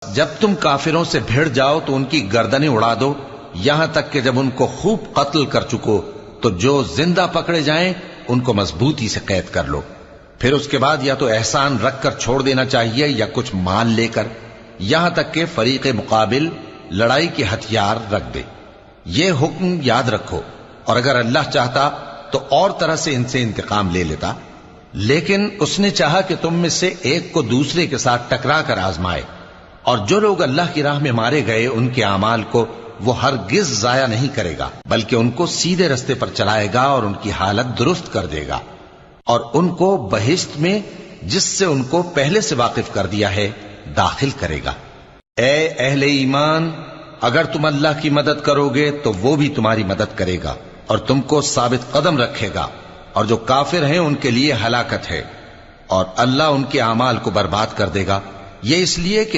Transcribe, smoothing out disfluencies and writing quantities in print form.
जब तुम काफिरों से भिड़ जाओ तो उनकी गर्दनें उड़ा दो, यहां तक कि जब उनको खूब कत्ल कर चुको तो जो जिंदा पकड़े जाएं उनको मजबूती से कैद कर लो। फिर उसके बाद या तो एहसान रखकर छोड़ देना चाहिए या कुछ मान लेकर, यहां तक कि फरीक मुकाबिल लड़ाई के हथियार रख दे। ये हुक्म याद रखो, और अगर अल्लाह चाहता तो और तरह से इनसे इंतकाम ले लेता, लेकिन उसने चाहा कि तुम में से एक को दूसरे के साथ टकरा कर आजमाए। और जो लोग अल्लाह की राह में मारे गए उनके अमाल को वो हरगिज जाया नहीं करेगा, बल्कि उनको सीधे रास्ते पर चलाएगा और उनकी हालत दुरुस्त कर देगा, और उनको बहिश्त में जिससे उनको पहले से वाकिफ कर दिया है दाखिल करेगा। ए अहले ईमान, अगर तुम अल्लाह की मदद करोगे तो वो भी तुम्हारी मदद करेगा और तुमको साबित कदम रखेगा, और जो काफिर हैं उनके लिए हलाकत है, और अल्लाह उनके अमाल को बर्बाद कर देगा। ये इसलिए कि